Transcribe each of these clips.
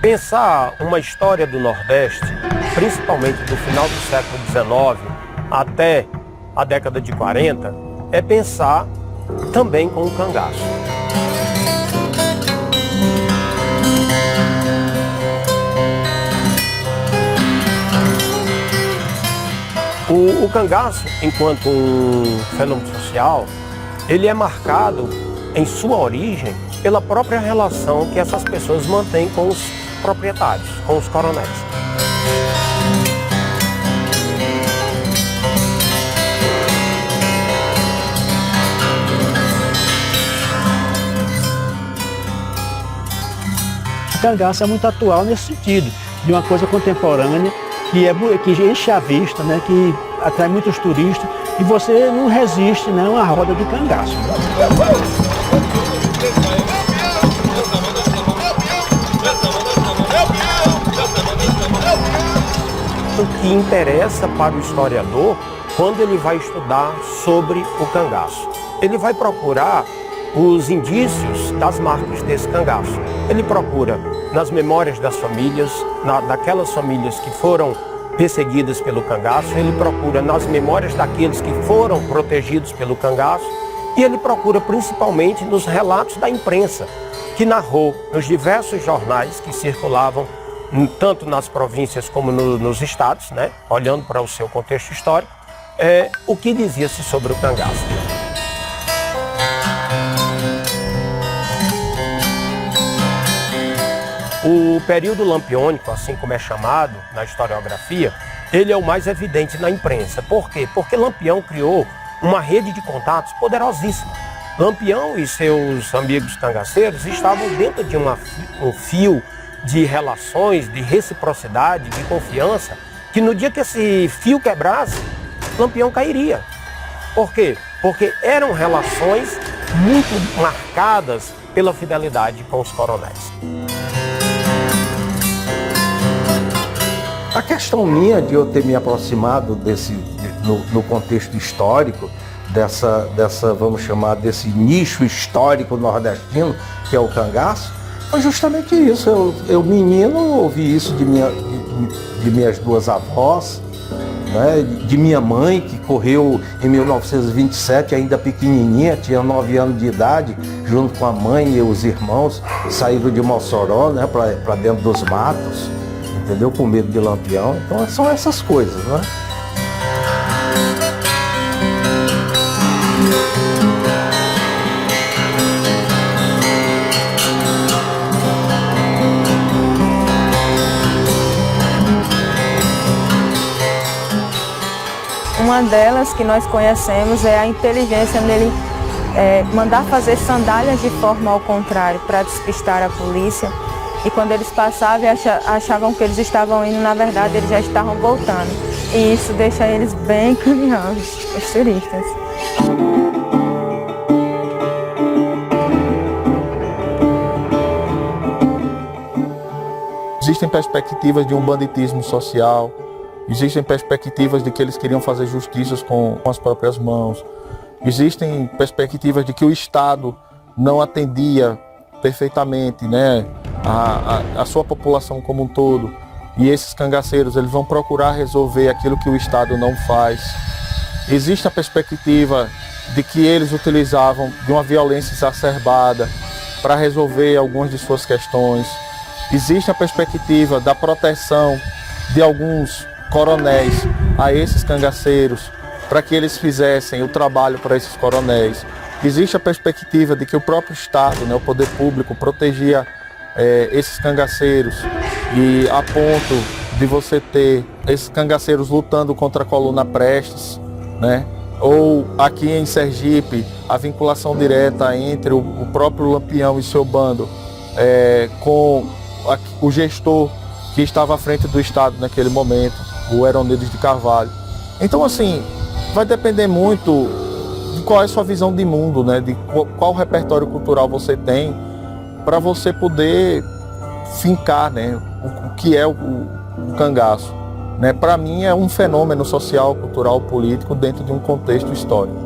Pensar uma história do Nordeste, principalmente do final do século XIX até a década de 40, é pensar também com o cangaço. O cangaço, enquanto um fenômeno social, ele é marcado em sua origem pela própria relação que essas pessoas mantêm com os proprietários, com os coronéis. O cangaço é muito atual nesse sentido, de uma coisa contemporânea que enche a vista, né, que atrai muitos turistas e você não resiste, né, a uma roda de cangaço. O que interessa para o historiador quando ele vai estudar sobre o cangaço? Ele vai procurar os indícios das marcas desse cangaço. Ele procura nas memórias das famílias, daquelas famílias que foram perseguidas pelo cangaço, ele procura nas memórias daqueles que foram protegidos pelo cangaço e ele procura principalmente nos relatos da imprensa, que narrou nos diversos jornais que circulavam tanto nas províncias como nos estados, né, olhando para o seu contexto histórico, o que dizia-se sobre o cangaço. O período lampiônico, assim como é chamado na historiografia, ele é o mais evidente na imprensa. Por quê? Porque Lampião criou uma rede de contatos poderosíssima. Lampião e seus amigos cangaceiros estavam dentro de um fio de relações, de reciprocidade, de confiança, que no dia que esse fio quebrasse, Lampião cairia. Por quê? Porque eram relações muito marcadas pela fidelidade com os coronéis. A questão minha de eu ter me aproximado no contexto histórico, vamos chamar, desse nicho histórico nordestino, que é o cangaço, foi justamente isso. Eu menino, ouvi isso de minhas duas avós, né, de minha mãe, que correu em 1927, ainda pequenininha, tinha 9 anos de idade, junto com a mãe e os irmãos, saíram de Mossoró, né, para dentro dos matos, entendeu? Com medo de Lampião. Então são essas coisas, né? Uma delas que nós conhecemos é a inteligência nele mandar fazer sandálias de forma ao contrário para despistar a polícia. E quando eles passavam e achavam que eles estavam indo, na verdade eles já estavam voltando. E isso deixa eles bem curiosos, os turistas. Existem perspectivas de um banditismo social, existem perspectivas de que eles queriam fazer justiças com as próprias mãos, existem perspectivas de que o Estado não atendia perfeitamente, né, a sua população como um todo, e esses cangaceiros eles vão procurar resolver aquilo que o Estado não faz. Existe a perspectiva de que eles utilizavam de uma violência exacerbada para resolver algumas de suas questões. Existe a perspectiva da proteção de alguns coronéis a esses cangaceiros para que eles fizessem o trabalho para esses coronéis. Existe a perspectiva de que o próprio Estado, né, o poder público, protegia esses cangaceiros, e a ponto de você ter esses cangaceiros lutando contra a coluna Prestes, né? Ou aqui em Sergipe, a vinculação direta entre o próprio Lampião e seu bando com o gestor que estava à frente do Estado naquele momento, o Heronides de Carvalho. Então, assim, vai depender muito de qual é a sua visão de mundo, né? De qual repertório cultural você tem para você poder fincar, né, o que é o cangaço. Né? Para mim é um fenômeno social, cultural, político dentro de um contexto histórico.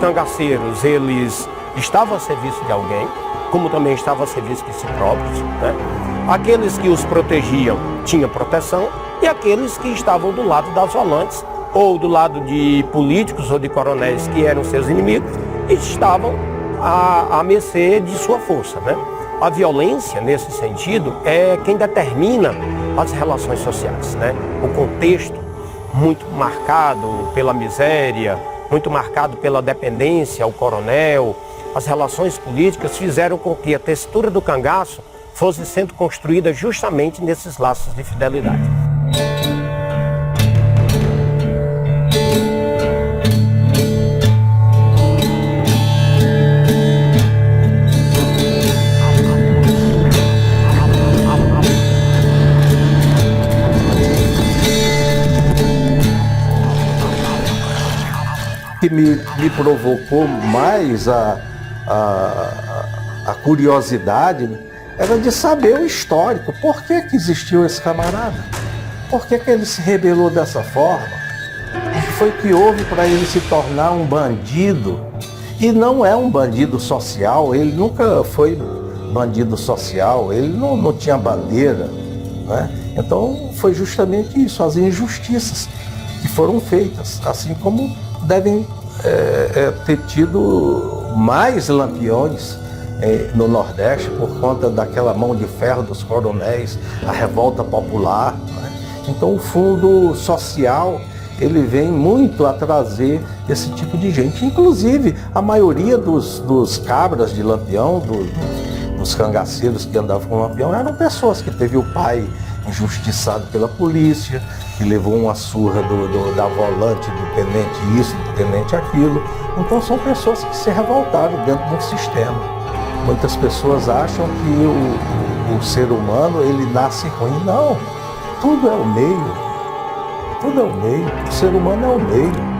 cangaceiros, eles estavam a serviço de alguém, como também estavam a serviço de si próprios, né? Aqueles que os protegiam tinham proteção e aqueles que estavam do lado das volantes ou do lado de políticos ou de coronéis que eram seus inimigos estavam à mercê de sua força, né? A violência, nesse sentido, é quem determina as relações sociais, né? O contexto muito marcado pela miséria, muito marcado pela dependência ao coronel, as relações políticas fizeram com que a textura do cangaço fosse sendo construída justamente nesses laços de fidelidade. O que me provocou mais a curiosidade, né, era de saber o histórico. Por que existiu esse camarada? Por que ele se rebelou dessa forma? O que foi que houve para ele se tornar um bandido? E não é um bandido social, ele nunca foi bandido social, ele não tinha bandeira, né? Então foi justamente isso, as injustiças que foram feitas, assim como devem ter tido mais lampiões no Nordeste por conta daquela mão de ferro dos coronéis, a revolta popular, né? Então o fundo social ele vem muito a trazer esse tipo de gente. Inclusive a maioria dos cabras de Lampião, dos cangaceiros que andavam com Lampião, eram pessoas que teve o pai injustiçado pela polícia, que levou uma surra da volante, do tenente isso, do tenente aquilo. Então são pessoas que se revoltaram dentro de um sistema. Muitas pessoas acham que o ser humano ele nasce ruim. Não, tudo é o meio. Tudo é o meio. O ser humano é o meio.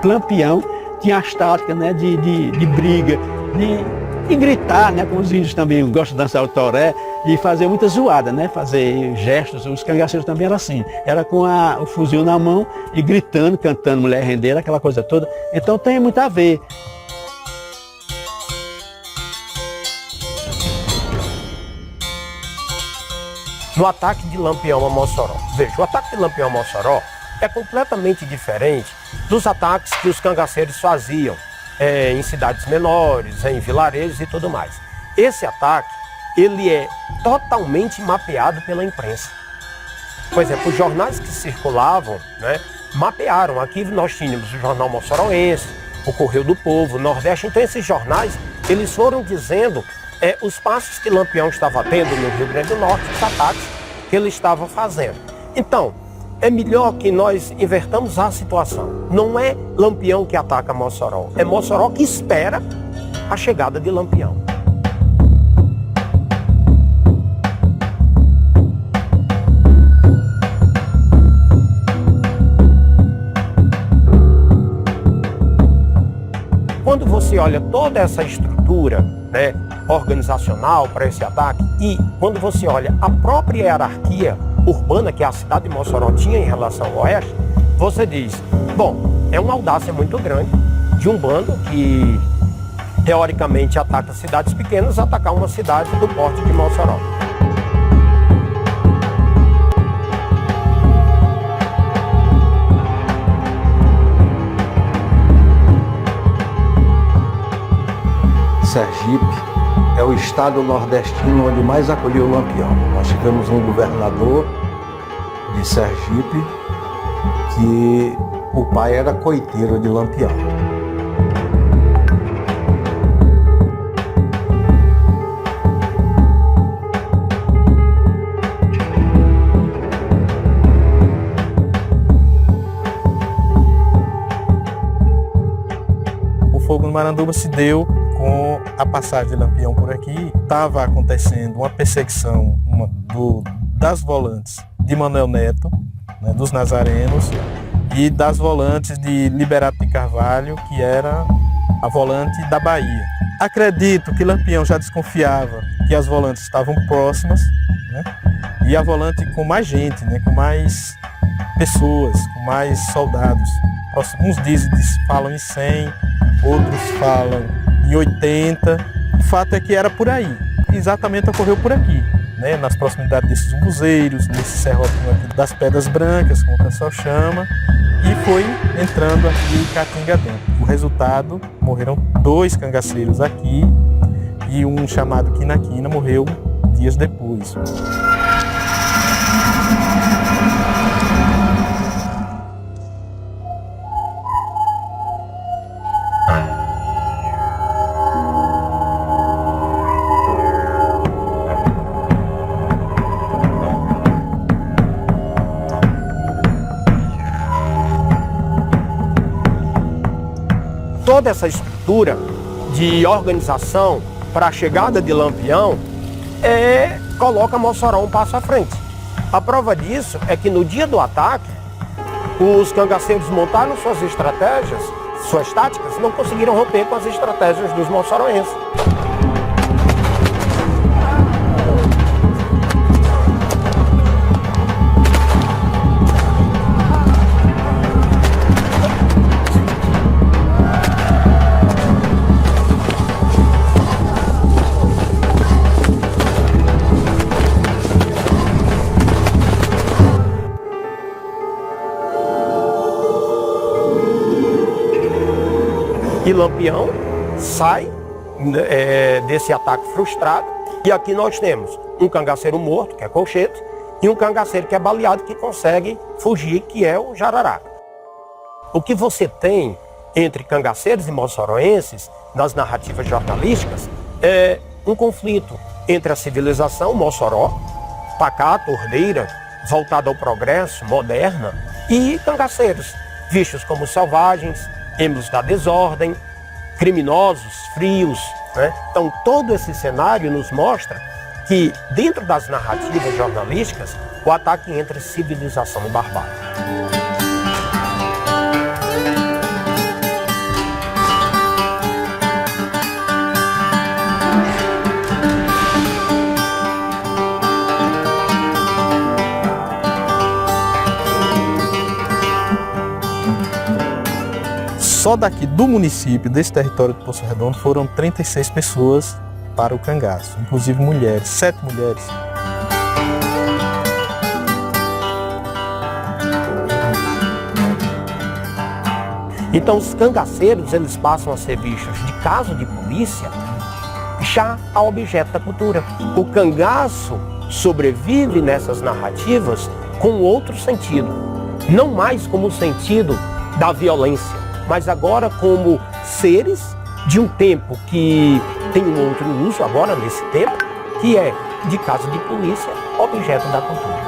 Lampião tinha as táticas, né, de briga, de gritar, né, como os índios também gostam de dançar o toré, e fazer muita zoada, né, fazer gestos. Os cangaceiros também eram assim, era com o fuzil na mão e gritando, cantando Mulher Rendeira, aquela coisa toda. Então tem muito a ver. No ataque de Lampião a Mossoró. Veja, o ataque de Lampião a Mossoró é completamente diferente dos ataques que os cangaceiros faziam em cidades menores, em vilarejos e tudo mais. Esse ataque, ele é totalmente mapeado pela imprensa. Por exemplo, os jornais que circulavam, né, mapearam. Aqui nós tínhamos o Jornal Mossoroense, o Correio do Povo, o Nordeste. Então esses jornais, eles foram dizendo os passos que Lampião estava tendo no Rio Grande do Norte, os ataques que ele estava fazendo. Então, é melhor que nós invertamos a situação. Não é Lampião que ataca Mossoró, é Mossoró que espera a chegada de Lampião. Quando você olha toda essa estrutura, né, organizacional para esse ataque e quando você olha a própria hierarquia urbana que a cidade de Mossoró tinha em relação ao oeste, você diz, bom, é uma audácia muito grande de um bando que teoricamente ataca cidades pequenas, atacar uma cidade do porte de Mossoró. Sergipe é o estado nordestino onde mais acolheu o Lampião. Nós tivemos um governador de Sergipe que o pai era coiteiro de Lampião. O fogo no Maranduba se deu com a passagem de Lampião por aqui. Estava acontecendo uma perseguição das volantes de Manuel Neto, né, dos nazarenos, e das volantes de Liberato de Carvalho, que era a volante da Bahia. Acredito que Lampião já desconfiava que as volantes estavam próximas, né? E a volante com mais gente, né? Com mais pessoas, com mais soldados. Uns falam em 100, outros falam em 80. O fato é que era por aí. Exatamente ocorreu por aqui, né? Nas proximidades desses umbuzeiros, nesse serrotinho aqui das Pedras Brancas, como o pessoal chama. E foi entrando aqui em Caatinga dentro. O resultado, morreram 2 cangaceiros aqui e um chamado Quina Quina morreu dias depois. Toda essa estrutura de organização para a chegada de Lampião coloca Mossoró um passo à frente. A prova disso é que no dia do ataque, os cangaceiros montaram suas estratégias, suas táticas, não conseguiram romper com as estratégias dos moçoroenses. E Lampião sai desse ataque frustrado. E aqui nós temos um cangaceiro morto, que é Colchete, e um cangaceiro que é baleado, que consegue fugir, que é o Jararaca. O que você tem entre cangaceiros e moçoroenses, nas narrativas jornalísticas, é um conflito entre a civilização Mossoró, pacata, ordeira, voltada ao progresso, moderna, e cangaceiros, vistos como selvagens, êmbolos da desordem, criminosos, frios, né? Então todo esse cenário nos mostra que dentro das narrativas jornalísticas o ataque entre civilização e barbárie. Só daqui do município, desse território de Poço Redondo, foram 36 pessoas para o cangaço, inclusive mulheres, 7 mulheres. Então os cangaceiros, eles passam a ser vistos de caso de polícia já a objeto da cultura. O cangaço sobrevive nessas narrativas com outro sentido, não mais como o sentido da violência, mas agora como seres de um tempo que tem um outro uso agora nesse tempo, que é de caso de polícia, objeto da cultura.